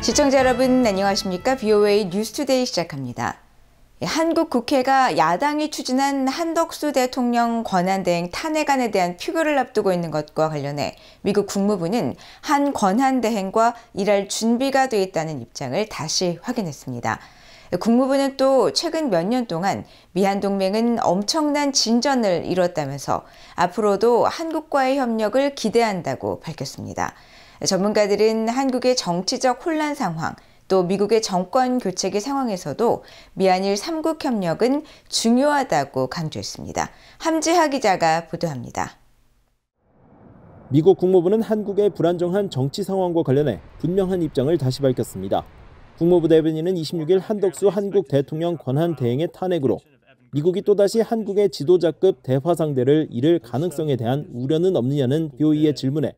시청자 여러분 안녕하십니까? BOA 뉴스투데이 시작합니다. 한국 국회가 야당이 추진한 한덕수 대통령 권한대행 탄핵안에 대한 표결을 앞두고 있는 것과 관련해 미국 국무부는 한 권한대행과 일할 준비가 돼 있다는 입장을 다시 확인했습니다. 국무부는 또 최근 몇 년 동안 미한 동맹은 엄청난 진전을 이뤘다면서 앞으로도 한국과의 협력을 기대한다고 밝혔습니다. 전문가들은 한국의 정치적 혼란 상황, 또 미국의 정권 교체기 상황에서도 미한일 3국 협력은 중요하다고 강조했습니다. 함지하 기자가 보도합니다. 미국 국무부는 한국의 불안정한 정치 상황과 관련해 분명한 입장을 다시 밝혔습니다. 국무부 대변인은 26일 한덕수 한국 대통령 권한 대행의 탄핵으로 미국이 또다시 한국의 지도자급 대화 상대를 잃을 가능성에 대한 우려는 없느냐는 BOE의 질문에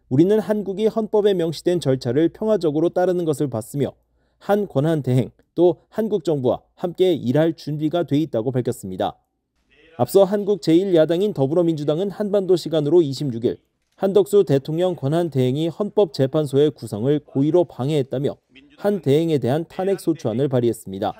우리는 한국이 헌법에 명시된 절차를 평화적으로 따르는 것을 봤으며 한 권한 대행 또 한국 정부와 함께 일할 준비가 돼 있다고 밝혔습니다. 앞서 한국 제1야당인 더불어민주당은 한반도 시간으로 26일 한덕수 대통령 권한 대행이 헌법재판소의 구성을 고의로 방해했다며 한 대행에 대한 탄핵 소추안을 발의했습니다.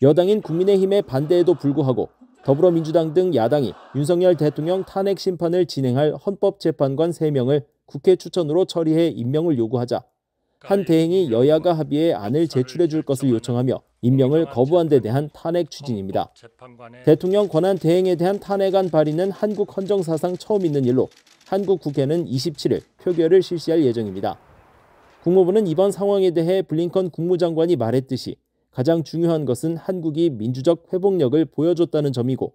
여당인 국민의힘의 반대에도 불구하고 더불어민주당 등 야당이 윤석열 대통령 탄핵 심판을 진행할 헌법재판관 3명을 국회 추천으로 처리해 임명을 요구하자 한 대행이 여야가 합의해 안을 제출해 줄 것을 요청하며 임명을 거부한 데 대한 탄핵 추진입니다. 대통령 권한 대행에 대한 탄핵안 발의는 한국 헌정사상 처음 있는 일로 한국 국회는 27일 표결을 실시할 예정입니다. 국무부는 이번 상황에 대해 블링컨 국무장관이 말했듯이 가장 중요한 것은 한국이 민주적 회복력을 보여줬다는 점이고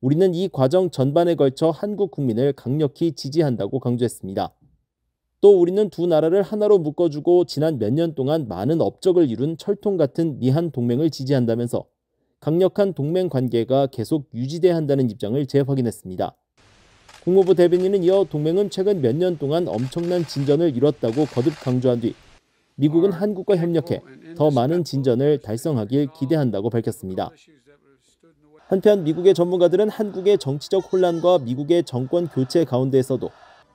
우리는 이 과정 전반에 걸쳐 한국 국민을 강력히 지지한다고 강조했습니다. 또 우리는 두 나라를 하나로 묶어주고 지난 몇 년 동안 많은 업적을 이룬 철통 같은 미한 동맹을 지지한다면서 강력한 동맹 관계가 계속 유지돼야 한다는 입장을 재확인했습니다. 국무부 대변인은 이어 동맹은 최근 몇 년 동안 엄청난 진전을 이뤘다고 거듭 강조한 뒤 미국은 한국과 협력해 더 많은 진전을 달성하길 기대한다고 밝혔습니다. 한편 미국의 전문가들은 한국의 정치적 혼란과 미국의 정권 교체 가운데에서도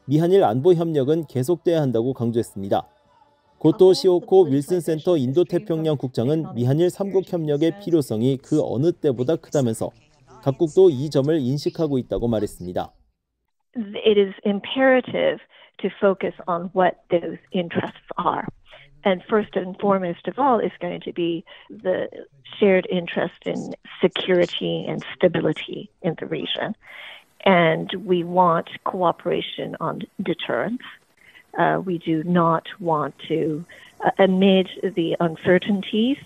미한일 안보 협력은 계속돼야 한다고 강조했습니다. 고토 시오코 윌슨 센터 인도태평양 국장은 미한일 3국 협력의 필요성이 그 어느 때보다 크다면서 각국도 이 점을 인식하고 있다고 말했습니다. It is imperative to focus on what those interests are. And first and foremost of all is going to be the shared interest in security and stability in the region. And we want cooperation on deterrence. We do not want to, amid the uncertainties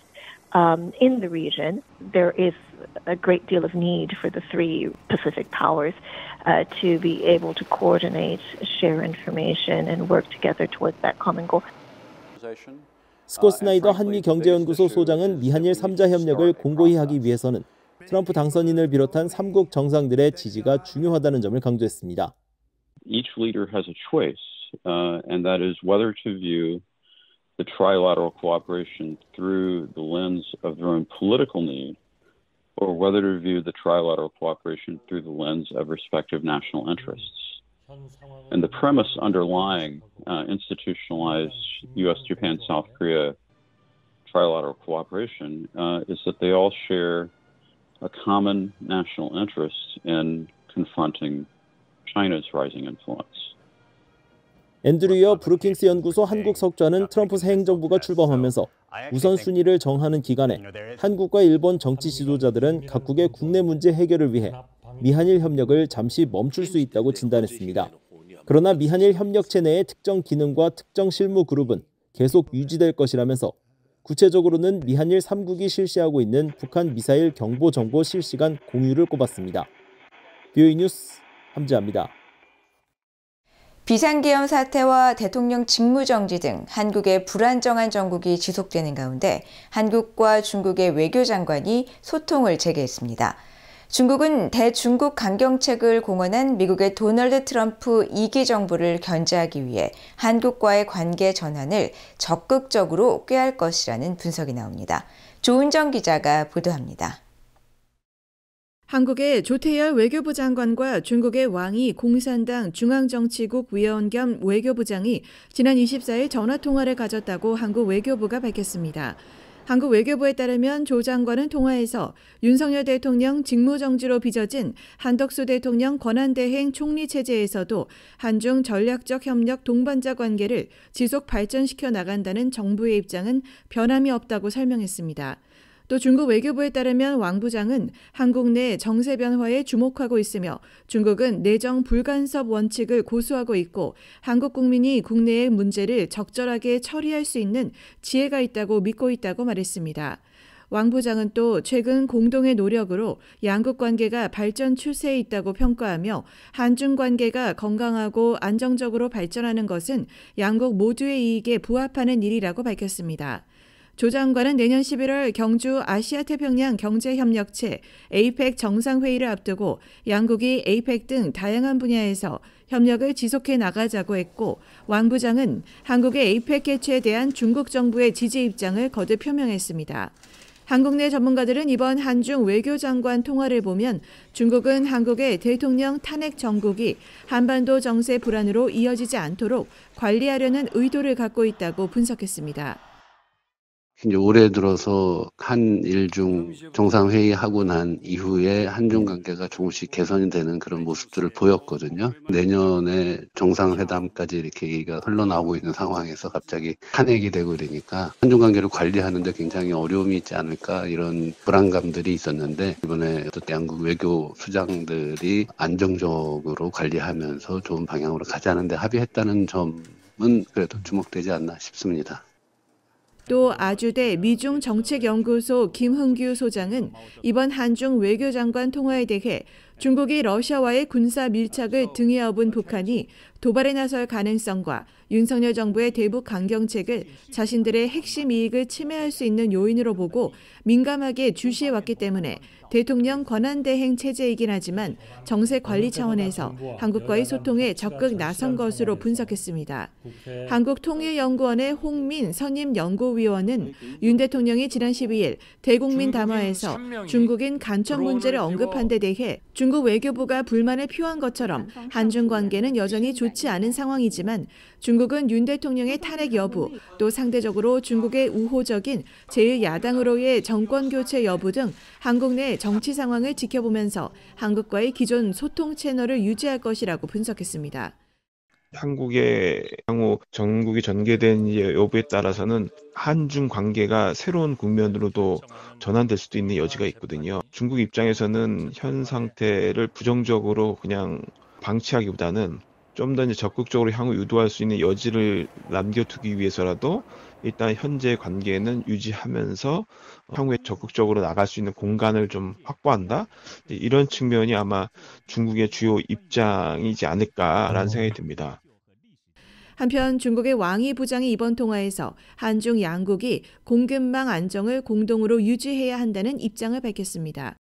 in the region, there is a great deal of need for the three Pacific powers to be able to coordinate, share information, and work together towards that common goal. 스콧 스나이더 한미경제연구소 소장은 미한일 3자 협력을 공고히 하기 위해서는 트럼프 당선인을 비롯한 3국 정상들의 지지가 중요하다는 점을 강조했습니다. Each leader has a choice, and that is whether to view the trilateral cooperation through the lens of their own political need, or whether to view the trilateral cooperation through the lens of respective national interests. And the premise underlying institutionalized U.S., Japan, South Korea trilateral cooperation is that they all share a common national interest in confronting China's rising influence. 앤드류 여 브루킹스 연구소 한국 석좌는 트럼프 새 행정부가 출범하면서 우선순위를 정하는 기간에 한국과 일본 정치 지도자들은 각국의 국내 문제 해결을 위해 미한일 협력을 잠시 멈출 수 있다고 진단했습니다. 그러나 미한일 협력체 내의 특정 기능과 특정 실무 그룹은 계속 유지될 것이라면서 구체적으로는 미한일 3국이 실시하고 있는 북한 미사일 경보 정보 실시간 공유를 꼽았습니다. BOE 뉴스 함지하입니다. 비상계엄 사태와 대통령 직무정지 등 한국의 불안정한 정국이 지속되는 가운데 한국과 중국의 외교장관이 소통을 재개했습니다. 중국은 대중국 강경책을 공언한 미국의 도널드 트럼프 2기 정부를 견제하기 위해 한국과의 관계 전환을 적극적으로 꾀할 것이라는 분석이 나옵니다. 조은정 기자가 보도합니다. 한국의 조태열 외교부 장관과 중국의 왕이 공산당 중앙정치국 위원 겸 외교부장이 지난 24일 전화통화를 가졌다고 한국 외교부가 밝혔습니다. 한국 외교부에 따르면 조 장관은 통화에서 윤석열 대통령 직무정지로 빚어진 한덕수 대통령 권한대행 총리체제에서도 한중 전략적 협력 동반자 관계를 지속 발전시켜 나간다는 정부의 입장은 변함이 없다고 설명했습니다. 또 중국 외교부에 따르면 왕 부장은 한국 내 정세 변화에 주목하고 있으며 중국은 내정 불간섭 원칙을 고수하고 있고 한국 국민이 국내의 문제를 적절하게 처리할 수 있는 지혜가 있다고 믿고 있다고 말했습니다. 왕 부장은 또 최근 공동의 노력으로 양국 관계가 발전 추세에 있다고 평가하며 한중 관계가 건강하고 안정적으로 발전하는 것은 양국 모두의 이익에 부합하는 일이라고 밝혔습니다. 조 장관은 내년 11월 경주 아시아태평양 경제협력체 APEC 정상회의를 앞두고 양국이 APEC 등 다양한 분야에서 협력을 지속해 나가자고 했고 왕 부장은 한국의 APEC 개최에 대한 중국 정부의 지지 입장을 거듭 표명했습니다. 한국 내 전문가들은 이번 한중 외교장관 통화를 보면 중국은 한국의 대통령 탄핵 정국이 한반도 정세 불안으로 이어지지 않도록 관리하려는 의도를 갖고 있다고 분석했습니다. 이제 올해 들어서 한일중 정상회의하고 난 이후에 한중 관계가 조금씩 개선이 되는 그런 모습들을 보였거든요. 내년에 정상회담까지 이렇게 얘기가 흘러나오고 있는 상황에서 갑자기 탄핵이 되고 이러니까 한중 관계를 관리하는데 굉장히 어려움이 있지 않을까 이런 불안감들이 있었는데 이번에 또 양국 외교 수장들이 안정적으로 관리하면서 좋은 방향으로 가자는 데 합의했다는 점은 그래도 주목되지 않나 싶습니다. 또 아주대 미중정책연구소 김흥규 소장은 이번 한중 외교장관 통화에 대해 중국이 러시아와의 군사 밀착을 등에 업은 북한이 도발에 나설 가능성과 윤석열 정부의 대북 강경책을 자신들의 핵심 이익을 침해할 수 있는 요인으로 보고 민감하게 주시해왔기 때문에 대통령 권한대행 체제이긴 하지만 정세 관리 차원에서 한국과의 소통에 적극 나선 것으로 분석했습니다. 한국통일연구원의 홍민 선임연구위원은 윤 대통령이 지난 12일 대국민 담화에서 중국인 간첩 문제를 언급한 데 대해 중국 외교부가 불만을 표한 것처럼 한중 관계는 여전히 좋지 않은 상황이지만 중국은 윤 대통령의 탄핵 여부, 또 상대적으로 중국의 우호적인 제1야당으로의 정권 교체 여부 등 한국 내 정치 상황을 지켜보면서 한국과의 기존 소통 채널을 유지할 것이라고 분석했습니다. 한국의 향후 전국이 전개된 여부에 따라서는 한중 관계가 새로운 국면으로도 전환될 수도 있는 여지가 있거든요. 중국 입장에서는 현 상태를 부정적으로 그냥 방치하기보다는 좀 더 적극적으로 향후 유도할 수 있는 여지를 남겨두기 위해서라도 일단 현재 관계는 유지하면서 향후에 적극적으로 나갈 수 있는 공간을 좀 확보한다. 이런 측면이 아마 중국의 주요 입장이지 않을까라는 생각이 듭니다. 한편 중국의 왕이 부장이 이번 통화에서 한중 양국이 공급망 안정을 공동으로 유지해야 한다는 입장을 밝혔습니다.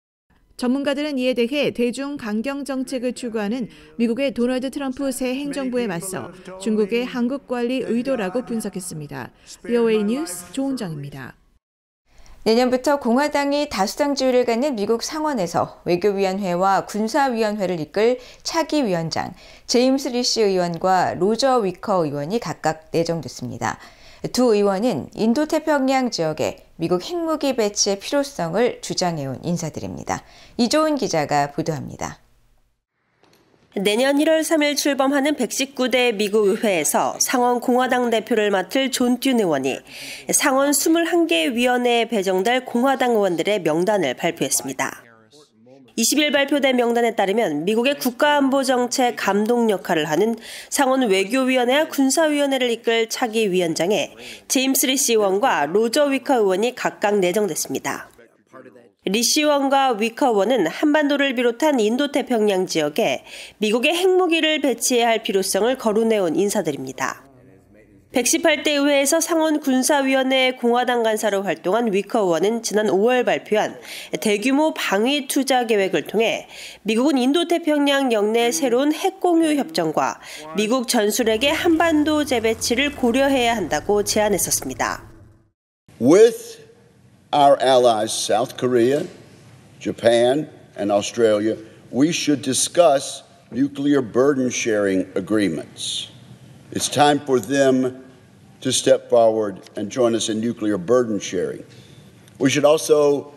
전문가들은 이에 대해 대중 강경 정책을 추구하는 미국의 도널드 트럼프 새 행정부에 맞서 중국의 한국 관리 의도라고 분석했습니다. VOA 뉴스 조은정입니다. 내년부터 공화당이 다수당 지위를 갖는 미국 상원에서 외교위원회와 군사위원회를 이끌 차기 위원장 제임스 리시 의원과 로저 위커 의원이 각각 내정됐습니다. 두 의원은 인도태평양 지역에 미국 핵무기 배치의 필요성을 주장해온 인사들입니다. 이조은 기자가 보도합니다. 내년 1월 3일 출범하는 119대 미국 의회에서 상원 공화당 대표를 맡을 존 듀 의원이 상원 21개 위원회에 배정될 공화당 의원들의 명단을 발표했습니다. 20일 발표된 명단에 따르면 미국의 국가안보정책 감독 역할을 하는 상원 외교위원회와 군사위원회를 이끌 차기 위원장에 제임스 리시 의원과 로저 위커 의원이 각각 내정됐습니다. 리시 의원과 위커 의원은 한반도를 비롯한 인도태평양 지역에 미국의 핵무기를 배치해야 할 필요성을 거론해온 인사들입니다. 118대 의회에서 상원 군사위원회 공화당 간사로 활동한 위커 의원은 지난 5월 발표한 대규모 방위 투자 계획을 통해 미국은 인도태평양 영내 새로운 핵공유 협정과 미국 전술핵의 한반도 재배치를 고려해야 한다고 제안했었습니다. With our allies South Korea, Japan, and Australia, we should discuss nuclear burden sharing agreements. It's time for them to step forward and join us in nuclear burden sharing. We should also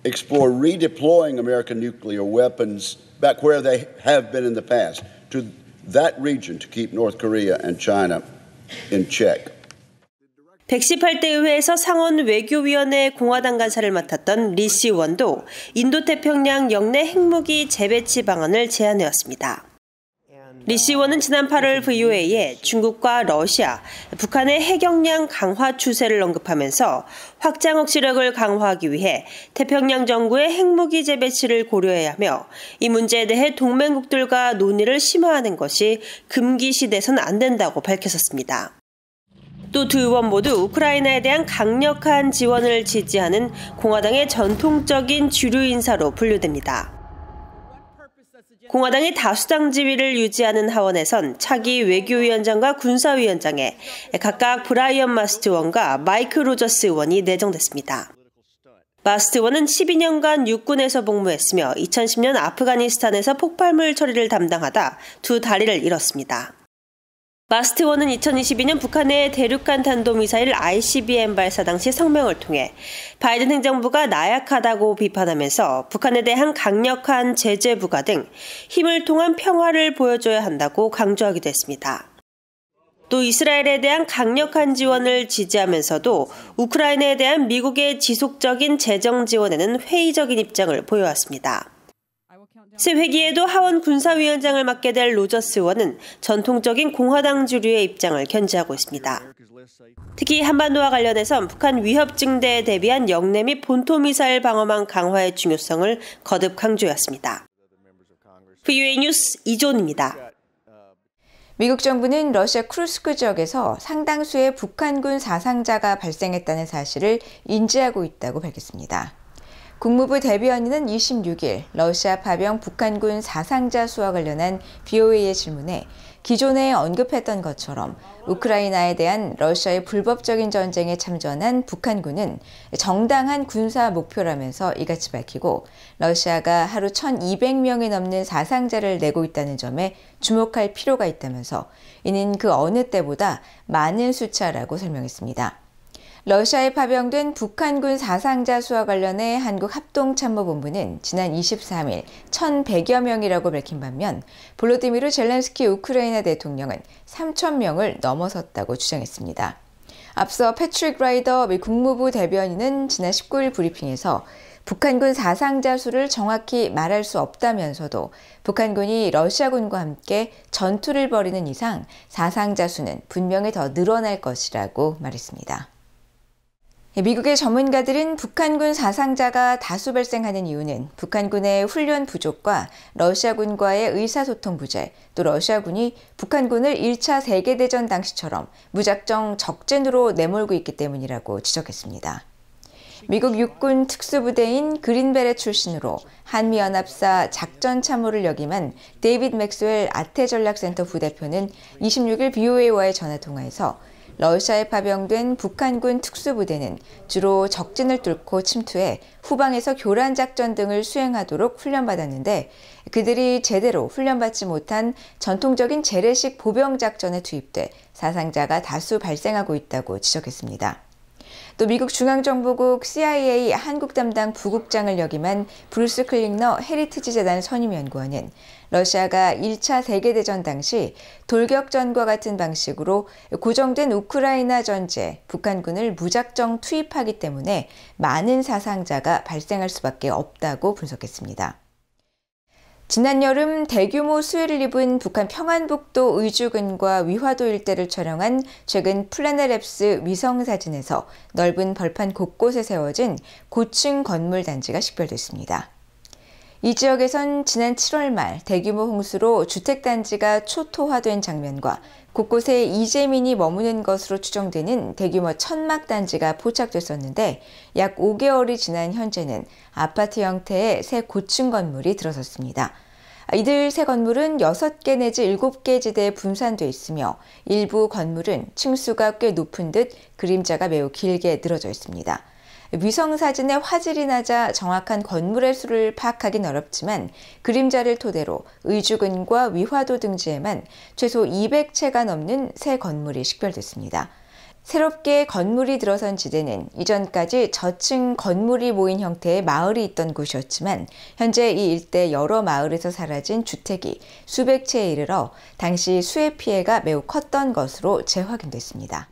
explore redeploying American nuclear weapons back where they have been in the past, to that region to keep North Korea and China in check. 118대 의회에서 상원 외교위원회 공화당 간사를 맡았던 리 시원도 인도태평양 영내 핵무기 재배치 방안을 제안해왔습니다. 리 시원은 지난 8월 VOA에 중국과 러시아, 북한의 핵역량 강화 추세를 언급하면서 확장 억지력을 강화하기 위해 태평양 정부의 핵무기 재배치를 고려해야 하며 이 문제에 대해 동맹국들과 논의를 심화하는 것이 금기시돼선 안 된다고 밝혔었습니다. 또 두 의원 모두 우크라이나에 대한 강력한 지원을 지지하는 공화당의 전통적인 주류 인사로 분류됩니다. 공화당의 다수당 지위를 유지하는 하원에선 차기 외교위원장과 군사위원장에 각각 브라이언 마스트 의원과 마이크 로저스 의원이 내정됐습니다. 마스트 의원은 12년간 육군에서 복무했으며 2010년 아프가니스탄에서 폭발물 처리를 담당하다 두 다리를 잃었습니다. 마스트 의원은 2022년 북한의 대륙간 탄도미사일 ICBM 발사 당시 성명을 통해 바이든 행정부가 나약하다고 비판하면서 북한에 대한 강력한 제재 부과 등 힘을 통한 평화를 보여줘야 한다고 강조하기도 했습니다. 또 이스라엘에 대한 강력한 지원을 지지하면서도 우크라이나에 대한 미국의 지속적인 재정 지원에는 회의적인 입장을 보여왔습니다. 새 회기에도 하원 군사위원장을 맡게 될 로저스 의원은 전통적인 공화당 주류의 입장을 견지하고 있습니다. 특히 한반도와 관련해선 북한 위협 증대에 대비한 영내 및 본토미사일 방어망 강화의 중요성을 거듭 강조했습니다. VOA 뉴스 이존입니다. 미국 정부는 러시아 쿠르스크 지역에서 상당수의 북한군 사상자가 발생했다는 사실을 인지하고 있다고 밝혔습니다. 국무부 대변인은 26일 러시아 파병 북한군 사상자 수와 관련한 VOA의 질문에 기존에 언급했던 것처럼 우크라이나에 대한 러시아의 불법적인 전쟁에 참전한 북한군은 정당한 군사 목표라면서 이같이 밝히고 러시아가 하루 1,200명이 넘는 사상자를 내고 있다는 점에 주목할 필요가 있다면서 이는 그 어느 때보다 많은 숫자라고 설명했습니다. 러시아에 파병된 북한군 사상자 수와 관련해 한국합동참모본부는 지난 23일 1,100여 명이라고 밝힌 반면 볼로디미르 젤렌스키 우크라이나 대통령은 3,000명을 넘어섰다고 주장했습니다. 앞서 패트릭 라이더 미 국무부 대변인은 지난 19일 브리핑에서 북한군 사상자 수를 정확히 말할 수 없다면서도 북한군이 러시아군과 함께 전투를 벌이는 이상 사상자 수는 분명히 더 늘어날 것이라고 말했습니다. 미국의 전문가들은 북한군 사상자가 다수 발생하는 이유는 북한군의 훈련 부족과 러시아군과의 의사소통 부재, 또 러시아군이 북한군을 1차 세계대전 당시처럼 무작정 적진으로 내몰고 있기 때문이라고 지적했습니다. 미국 육군 특수부대인 그린베렛 출신으로 한미연합사 작전참모를 역임한 데이빗 맥스웰 아태전략센터 부대표는 26일 VOA와의 전화통화에서 러시아에 파병된 북한군 특수부대는 주로 적진을 뚫고 침투해 후방에서 교란작전 등을 수행하도록 훈련받았는데 그들이 제대로 훈련받지 못한 전통적인 재래식 보병작전에 투입돼 사상자가 다수 발생하고 있다고 지적했습니다. 또 미국 중앙정보국 CIA 한국 담당 부국장을 역임한 브루스 클링너 헤리티지 재단 선임연구원은 러시아가 1차 세계대전 당시 돌격전과 같은 방식으로 고정된 우크라이나 전지에 북한군을 무작정 투입하기 때문에 많은 사상자가 발생할 수밖에 없다고 분석했습니다. 지난 여름 대규모 수해를 입은 북한 평안북도 의주군과 위화도 일대를 촬영한 최근 플래넷랩스 위성사진에서 넓은 벌판 곳곳에 세워진 고층 건물 단지가 식별됐습니다. 이 지역에선 지난 7월 말 대규모 홍수로 주택단지가 초토화된 장면과 곳곳에 이재민이 머무는 것으로 추정되는 대규모 천막단지가 포착됐었는데 약 5개월이 지난 현재는 아파트 형태의 새 고층 건물이 들어섰습니다. 이들 새 건물은 6개 내지 7개 지대에 분산돼 있으며 일부 건물은 층수가 꽤 높은 듯 그림자가 매우 길게 늘어져 있습니다. 위성사진에 화질이 낮아 정확한 건물의 수를 파악하긴 어렵지만 그림자를 토대로 의주근과 위화도 등지에만 최소 200채가 넘는 새 건물이 식별됐습니다. 새롭게 건물이 들어선 지대는 이전까지 저층 건물이 모인 형태의 마을이 있던 곳이었지만 현재 이 일대 여러 마을에서 사라진 주택이 수백 채에 이르러 당시 수해 피해가 매우 컸던 것으로 재확인됐습니다.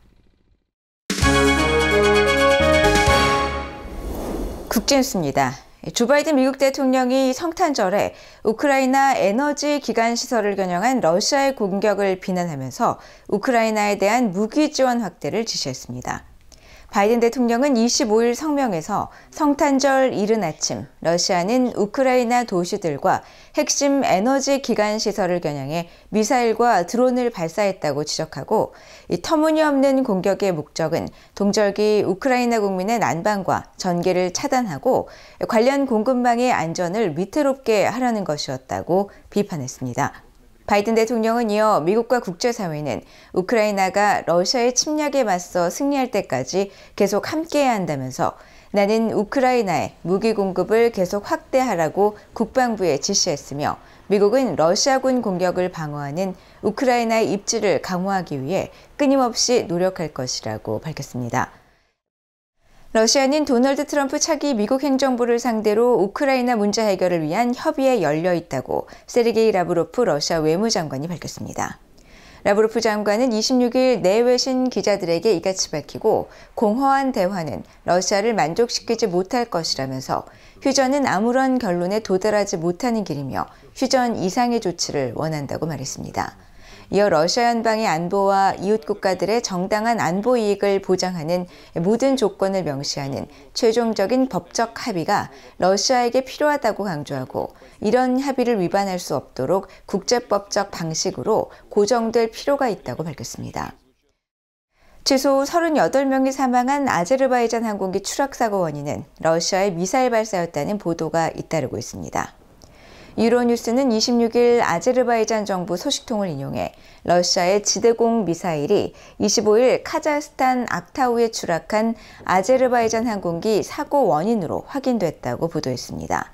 국제뉴스입니다. 조 바이든 미국 대통령이 성탄절에 우크라이나 에너지 기관 시설을 겨냥한 러시아의 공격을 비난하면서 우크라이나에 대한 무기 지원 확대를 지시했습니다. 바이든 대통령은 25일 성명에서 성탄절 이른 아침 러시아는 우크라이나 도시들과 핵심 에너지 기관 시설을 겨냥해 미사일과 드론을 발사했다고 지적하고 이 터무니없는 공격의 목적은 동절기 우크라이나 국민의 난방과 전기를 차단하고 관련 공급망의 안전을 위태롭게 하려는 것이었다고 비판했습니다. 바이든 대통령은 이어 미국과 국제사회는 우크라이나가 러시아의 침략에 맞서 승리할 때까지 계속 함께해야 한다면서 나는 우크라이나에 무기 공급을 계속 확대하라고 국방부에 지시했으며 미국은 러시아군 공격을 방어하는 우크라이나의 입지를 강화하기 위해 끊임없이 노력할 것이라고 밝혔습니다. 러시아는 도널드 트럼프 차기 미국 행정부를 상대로 우크라이나 문제 해결을 위한 협의에 열려 있다고 세르게이 라브로프 러시아 외무장관이 밝혔습니다. 라브로프 장관은 26일 내외신 기자들에게 이같이 밝히고 공허한 대화는 러시아를 만족시키지 못할 것이라면서 휴전은 아무런 결론에 도달하지 못하는 길이며 휴전 이상의 조치를 원한다고 말했습니다. 이어 러시아 연방의 안보와 이웃 국가들의 정당한 안보 이익을 보장하는 모든 조건을 명시하는 최종적인 법적 합의가 러시아에게 필요하다고 강조하고 이런 합의를 위반할 수 없도록 국제법적 방식으로 고정될 필요가 있다고 밝혔습니다. 최소 38명이 사망한 아제르바이잔 항공기 추락 사고 원인은 러시아의 미사일 발사였다는 보도가 잇따르고 있습니다. 유로뉴스는 26일 아제르바이잔 정부 소식통을 인용해 러시아의 지대공 미사일이 25일 카자흐스탄 악타우에 추락한 아제르바이잔 항공기 사고 원인으로 확인됐다고 보도했습니다.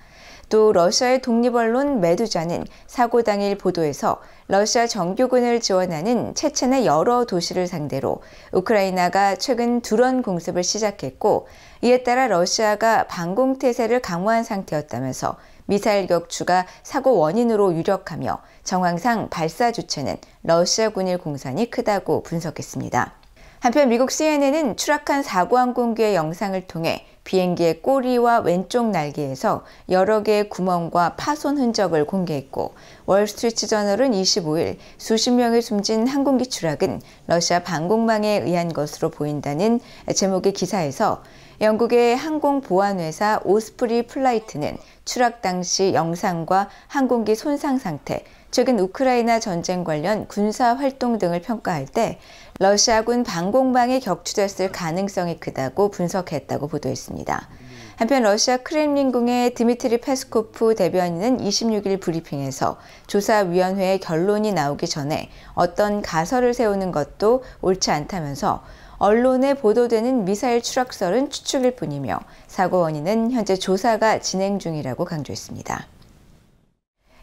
또 러시아의 독립언론 메두자는 사고 당일 보도에서 러시아 정규군을 지원하는 체첸의 여러 도시를 상대로 우크라이나가 최근 드론 공습을 시작했고 이에 따라 러시아가 방공태세를 강화한 상태였다면서 미사일 격추가 사고 원인으로 유력하며 정황상 발사 주체는 러시아군일 공산이 크다고 분석했습니다. 한편 미국 CNN은 추락한 사고 항공기의 영상을 통해 비행기의 꼬리와 왼쪽 날개에서 여러 개의 구멍과 파손 흔적을 공개했고 월스트리트 저널은 25일 수십 명이 숨진 항공기 추락은 러시아 방공망에 의한 것으로 보인다는 제목의 기사에서 영국의 항공보안회사 오스프리 플라이트는 추락 당시 영상과 항공기 손상 상태, 최근 우크라이나 전쟁 관련 군사 활동 등을 평가할 때 러시아군 방공망에 격추됐을 가능성이 크다고 분석했다고 보도했습니다. 한편 러시아 크렘린궁의 드미트리 페스코프 대변인은 26일 브리핑에서 조사위원회의 결론이 나오기 전에 어떤 가설을 세우는 것도 옳지 않다면서 언론에 보도되는 미사일 추락설은 추측일 뿐이며 사고 원인은 현재 조사가 진행 중이라고 강조했습니다.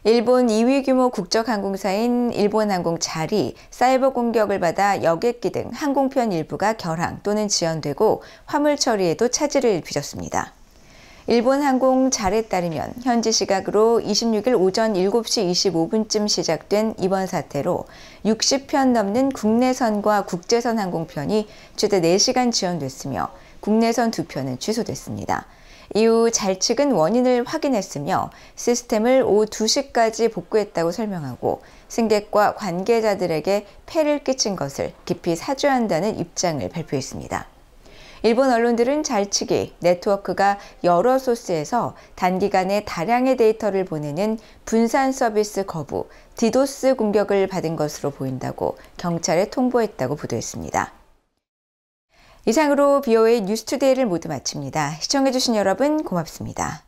일본 2위 규모 국적항공사인 일본항공 잘이 사이버 공격을 받아 여객기 등 항공편 일부가 결항 또는 지연되고 화물 처리에도 차질을 빚었습니다. 일본항공 잘에 따르면 현지 시각으로 26일 오전 7시 25분쯤 시작된 이번 사태로 60편 넘는 국내선과 국제선 항공편이 최대 4시간 지연됐으며 국내선 2편은 취소됐습니다. 이후 잘 측은 원인을 확인했으며 시스템을 오후 2시까지 복구했다고 설명하고 승객과 관계자들에게 폐를 끼친 것을 깊이 사죄한다는 입장을 발표했습니다. 일본 언론들은 잘 측이 네트워크가 여러 소스에서 단기간에 다량의 데이터를 보내는 분산 서비스 거부, 디도스 공격을 받은 것으로 보인다고 경찰에 통보했다고 보도했습니다. 이상으로 BOA 뉴스투데이를 모두 마칩니다. 시청해주신 여러분 고맙습니다.